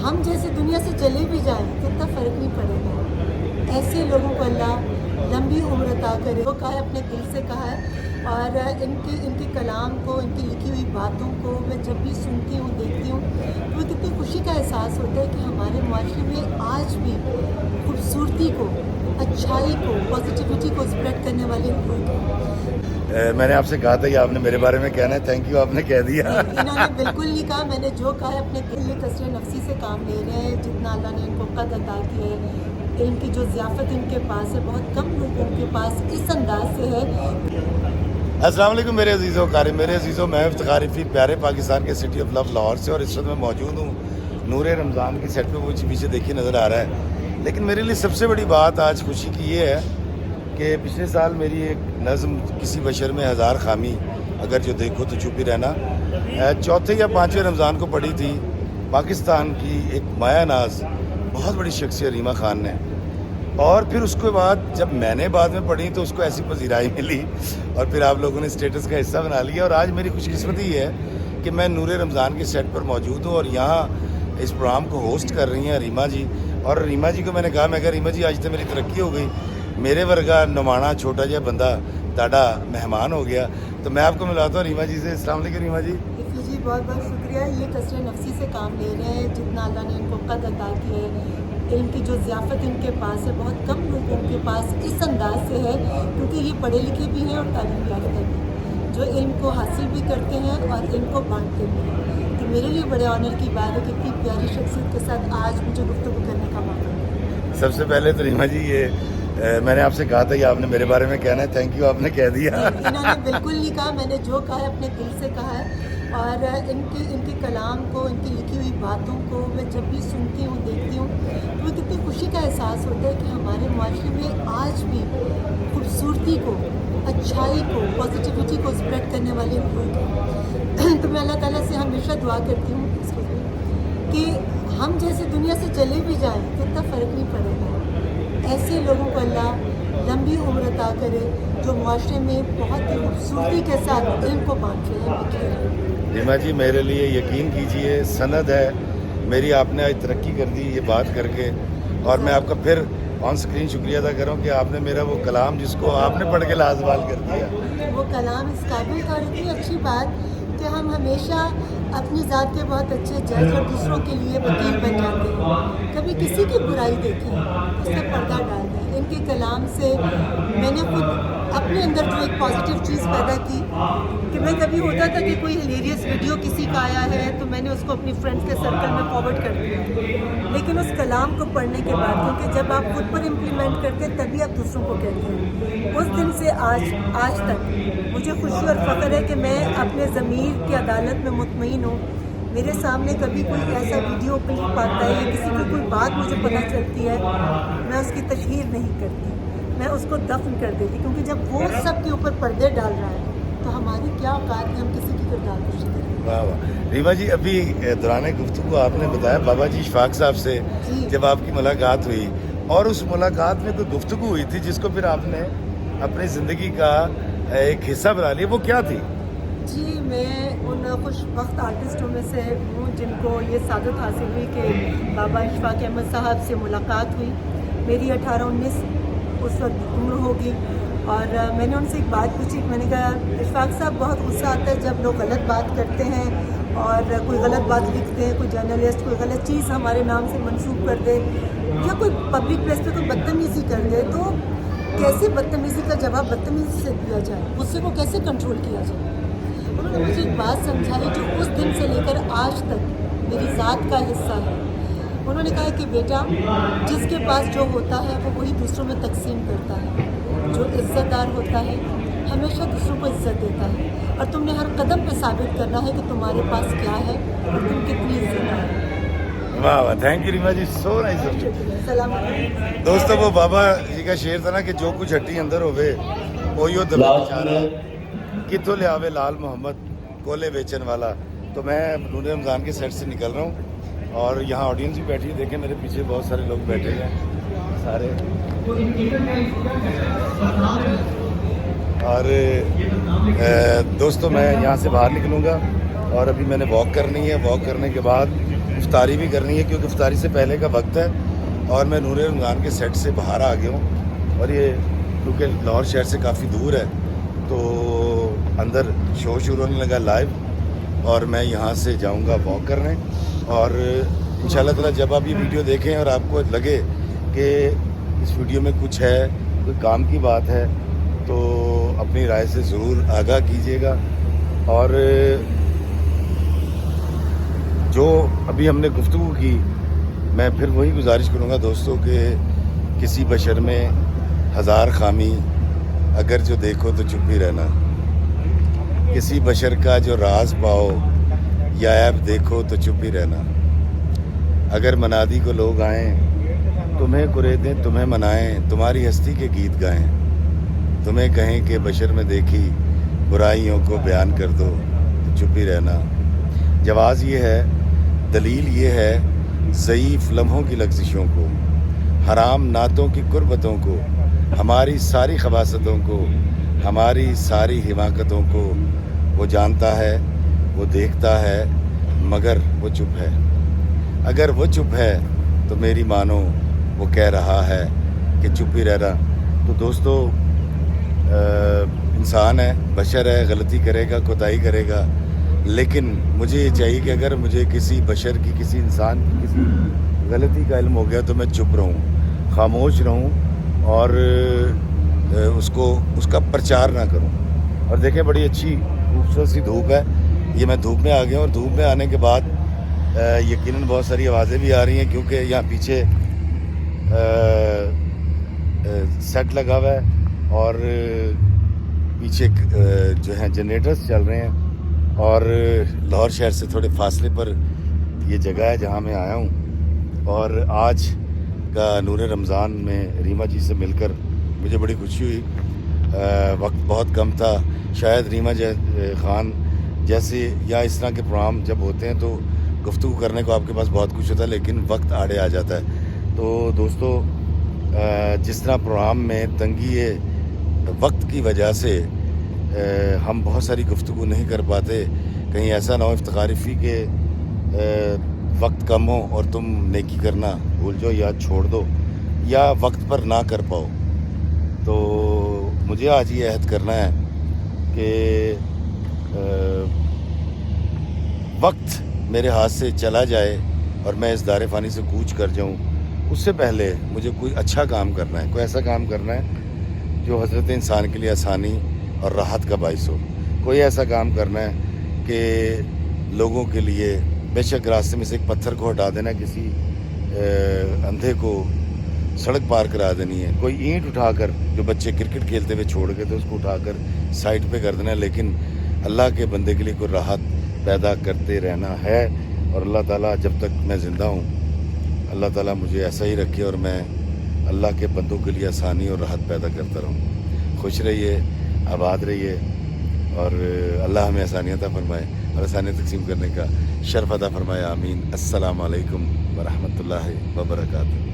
हम जैसे दुनिया से चले भी जाएं तो इतना फ़र्क नहीं पड़ेगा। ऐसे लोगों को अल्लाह लंबी उम्र अता करे। वो कहा है, अपने दिल से कहा है। और इनके कलाम को, इनकी लिखी हुई बातों को मैं जब भी सुनती हूँ, देखती हूँ, तो मुझे कितनी खुशी का एहसास होता है कि हमारे माशरे में आज भी खूबसूरती को, अच्छाई को, पॉजिटिविटी को स्प्रेड करने वाले लोग हैं। मैंने आपसे कहा था कि आपने मेरे बारे में कहना है, थैंक यू, आपने कह दिया। इन्होंने बिल्कुल नहीं कहा, मैंने जो कहा है अपने दिल में कसरे नफसी से काम ले रहे हैं। जितना अल्लाह ने इनको कद अता की है, इल्म की जो ज़ियाफ़त इनके पास है, बहुत कम लोगों के पास इस अंदाज से है। अस्सलाम वालेकुम मेरे अजीज़ों कारी, मेरे अजीज़ों, मैं इफ्तिखार रफ़ी प्यारे पाकिस्तान के सिटी ऑफ लव लाहौर से, और इस वक्त मैं मौजूद हूँ नूर रमज़ान की सेट पे। वो पीछे देखिए नज़र आ रहा है। लेकिन मेरे लिए सबसे बड़ी बात आज खुशी की ये है कि पिछले साल मेरी एक नज़्म किसी बशर में हज़ार खामी, अगर जो देखो तो चुप ही रहना, चौथे या पाँचवें रमज़ान को पढ़ी थी पाकिस्तान की एक माया नाज बहुत बड़ी शख्सियत रीमा खान ने। और फिर उसके बाद जब मैंने बाद में पढ़ी तो उसको ऐसी पजीराई मिली और फिर आप लोगों ने स्टेटस का हिस्सा बना लिया। और आज मेरी खुशकिस्मती ये है कि मैं नूर रमज़ान के सेट पर मौजूद हूँ और यहाँ इस प्रोग्राम को होस्ट कर रही हैं रीमा जी। और रीमा जी को मैंने कहा, मैं कहा रीमा जी आज तो मेरी तरक्की हो गई, मेरे वर्गा नुमाना छोटा जहा बंदा ताड़ा मेहमान हो गया। तो मैं आपको मिलाता हूँ रीमा जी से। अस्सलाम वालेकुम रीमा जी। जी बहुत बहुत शुक्रिया। ये कसरे नफसी से काम ले रहे हैं। जितना अल्लाह ने इनको कद अता की है, इल्म की जो ज़ियाफ़त इनके पास है, बहुत कम लोगों के पास इस अंदाज से है, क्योंकि ये पढ़े लिखे भी हैं और तालीम याफ्ता भी, जो इल्म को हासिल भी करते हैं और इल्म को बांटते भी हैं। तो मेरे लिए बड़े ऑनर की बात है कि इतनी प्यारी शख्सियत के साथ आज मुझे गुफ्तगू करने का मौका मिला। सबसे पहले तो रीमा जी ये मैंने आपसे कहा था कि आपने मेरे बारे में कहना है, थैंक यू, आपने कह दिया। इन्होंने बिल्कुल नहीं कहा, मैंने जो कहा है अपने दिल से कहा है। और इनके कलाम को, इनकी लिखी हुई बातों को मैं जब भी सुनती हूँ, देखती हूँ, तो मुझे कितनी खुशी का एहसास होता है कि हमारे माशरे में आज भी खूबसूरती को, अच्छाई को, पॉजिटिविटी को स्प्रेड करने वाले लोग हैं। तो मैं अल्लाह ताला से हमेशा दुआ करती हूँ कि हम जैसे दुनिया से चले भी जाएं तो इतना फ़र्क नहीं पड़ेगा। ऐसे लोगों को अल्लाह लंबी उम्र अता करे जो मुआशरे में बहुत ही खूबसूरती के साथ इल्म को बांट रहे हैं। रीमा जी मेरे लिए यकीन कीजिए सनद है मेरी, आपने आज तरक्की कर दी ये बात करके। और मैं आपका फिर ऑन स्क्रीन शुक्रिया अदा करूँ कि आपने मेरा वो कलाम जिसको आपने पढ़ के लाजवाल कर दिया, वो कलाम इस काबिल था। और इतनी अच्छी बात कि हम हमेशा अपनी ज़ात के बहुत अच्छे जज और दूसरों के लिए वकील बन जाते हैं। कभी किसी की बुराई देखें उससे पर्दा डाल दें। इनके कलाम से मैंने खुद अपने अंदर जो एक पॉजिटिव चीज़ पैदा की कि मैं कभी होता था कि कोई हिलेरियस वीडियो किसी का आया है तो मैंने उसको अपनी फ्रेंड्स के सर्कल में फॉरवर्ड कर दिया। लेकिन उस कलाम को पढ़ने के बाद, क्योंकि जब आप खुद पर इम्प्लीमेंट करते हैं तभी आप दूसरों को कहते हैं, उस दिन से आज तक मुझे खुशी और फ़ख्र है कि मैं अपने ज़मीर की अदालत में मुतमईन हूँ। मेरे सामने कभी कोई ऐसा वीडियो क्लिप आता है या किसी की कोई बात मुझे पता चलती है, मैं उसकी तशहीर नहीं करती, मैं उसको दफन कर देती, क्योंकि जब वो सब के ऊपर पर्दे डाल रहा है तो हमारी क्या औकात है हम किसी की किरदार कशी करें। वाह वाह। रीमा जी अभी दौरान गुफ्तगू आपने बताया बाबा जी इशफाक साहब से जब आपकी मुलाकात हुई, और उस मुलाकात में कोई गुफ्तगू हुई थी जिसको फिर आपने अपनी ज़िंदगी का एक हिस्सा बना लिया, वो क्या थी? जी मैं उन खुशबख्त आर्टिस्टों में से हूँ जिनको ये सादत हासिल हुई कि बाबा इशफाक अहमद साहब से मुलाकात हुई। मेरी 18-19 उस वक्त उम्र होगी और मैंने उनसे एक बात पूछी। मैंने कहा इशफाक साहब बहुत गुस्सा आता है जब लोग गलत बात करते हैं और कोई गलत बात लिखते हैं, कोई जर्नलिस्ट कोई गलत चीज़ हमारे नाम से मंसूब कर दे या कोई पब्लिक प्लेस पे कोई बदतमीज़ी कर दे, तो कैसे बदतमीज़ी का जवाब बदतमीज़ी से दिया जाए, गुस्से को कैसे कंट्रोल किया जाए। उन्होंने मुझे एक बात समझाई जो उस दिन से लेकर आज तक मेरी ज़ात का हिस्सा है। उन्होंने कहा कि बेटा जिसके पास जो होता है वो वही दूसरों में तकसीम करता है, जो इज़्ज़तदार होता है हमेशा दूसरों को इज़्ज़त देता है, और तुमने हर कदम पे साबित करना है कि तुम्हारे पास क्या है और तुम कितनी इज़्ज़तदार हो। वाह वाह, thank you Reema ji, so nice. सलाम दोस्तों वो बाबा जी का शेर था ना कि जो कुछ हट्टी अंदर होवे ओयो दबे बेचारा कितों ले आवे लाल मोहम्मद कोले बेचन वाला। तो मैं नूर रमज़ान के सेट से निकल रहा हूँ और यहाँ ऑडियंस भी बैठी है, देखें मेरे पीछे बहुत सारे लोग बैठे हैं सारे। और दोस्तों मैं यहाँ से बाहर निकलूँगा और अभी मैंने वॉक करनी है, वॉक करने के बाद افطاری بھی کرنی ہے کیونکہ افطاری سے پہلے کا وقت ہے اور میں نور رمضان کے سیٹ سے باہر آ گیا ہوں اور یہ کیونکہ لاہور شہر سے کافی دور ہے تو اندر شو شروع ہونے لگا لائیو اور میں یہاں سے جاؤں گا واک کرنے اور انشاءاللہ تعالی جب آپ یہ ویڈیو دیکھیں اور آپ کو لگے کہ اس ویڈیو میں کچھ ہے کوئی کام کی بات ہے تو اپنی رائے سے ضرور آگاہ کیجیے گا اور جو ابھی ہم نے گفتگو کی میں پھر وہی گزارش کروں گا دوستوں کہ کسی بشر میں ہزار خامی اگر جو دیکھو تو چپ ہی رہنا کسی بشر کا جو راز پاؤ یا عیب دیکھو تو چپ ہی رہنا اگر منادی کو لوگ آئیں تمہیں قریدیں تمہیں منائیں تمہاری ہستی کے گیت گائیں تمہیں کہیں کہ بشر میں دیکھی برائیوں کو بیان کر دو تو چپ ہی رہنا جواز یہ ہے دلیل یہ ہے ضعیف لمحوں کی لغزشوں کو حرام نعتوں کی قربتوں کو ہماری ساری خباستوں کو ہماری ساری حماقتوں کو وہ جانتا ہے وہ دیکھتا ہے مگر وہ چپ ہے اگر وہ چپ ہے تو میری مانو وہ کہہ رہا ہے کہ چپ ہی رہنا تو دوستو انسان ہے بشر ہے غلطی کرے گا کوتاہی کرے گا لیکن مجھے یہ چاہیے کہ اگر مجھے کسی بشر کی کسی انسان کی کسی غلطی کا علم ہو گیا تو میں چپ رہوں خاموش رہوں اور اس کا پرچار نہ کروں اور دیکھیں بڑی اچھی خوبصورت سی دھوپ ہے یہ میں دھوپ میں آ گیا ہوں اور دھوپ میں آنے کے بعد یقیناً بہت ساری آوازیں بھی آ رہی ہیں کیونکہ یہاں پیچھے سیٹ لگا ہوا ہے اور پیچھے جو ہیں جنریٹرز چل رہے ہیں اور لاہور شہر سے تھوڑے فاصلے پر یہ جگہ ہے جہاں میں آیا ہوں اور آج کا نور رمضان میں ریما جی سے مل کر مجھے بڑی خوشی ہوئی وقت بہت کم تھا شاید ریما خان جیسے یا اس طرح کے پروگرام جب ہوتے ہیں تو گفتگو کرنے کو آپ کے پاس بہت کچھ ہوتا ہے لیکن وقت آڑے آ جاتا ہے تو دوستو جس طرح پروگرام میں تنگی وقت کی وجہ سے ہم بہت ساری گفتگو نہیں کر پاتے کہیں ایسا نہ ہو افتخاری فی کے وقت کم ہو اور تم نیکی کرنا بھول جاؤ یا چھوڑ دو یا وقت پر نہ کر پاؤ تو مجھے آج یہ عہد کرنا ہے کہ وقت میرے ہاتھ سے چلا جائے اور میں اس دار فانی سے کوچ کر جاؤں اس سے پہلے مجھے کوئی اچھا کام کرنا ہے کوئی ایسا کام کرنا ہے جو حضرت انسان کے لیے آسانی اور راحت کا باعث ہو کوئی ایسا کام کرنا ہے کہ لوگوں کے لیے بے شک راستے میں سے ایک پتھر کو ہٹا دینا کسی اندھے کو سڑک پار کرا دینی ہے کوئی اینٹ اٹھا کر جو بچے کرکٹ کھیلتے ہوئے چھوڑ گئے تھے اس کو اٹھا کر سائڈ پہ کر دینا ہے لیکن اللہ کے بندے کے لیے کوئی راحت پیدا کرتے رہنا ہے اور اللہ تعالیٰ جب تک میں زندہ ہوں اللہ تعالیٰ مجھے ایسا ہی رکھے اور میں اللہ کے بندوں کے لیے آسانی اور راحت پیدا کرتا رہوں خوش رہیے آباد رہیے اور اللہ ہمیں آسانیاں عطا فرمائے اور آسانیاں تقسیم کرنے کا شرف عطا فرمائے آمین السلام علیکم ورحمۃ اللہ وبرکاتہ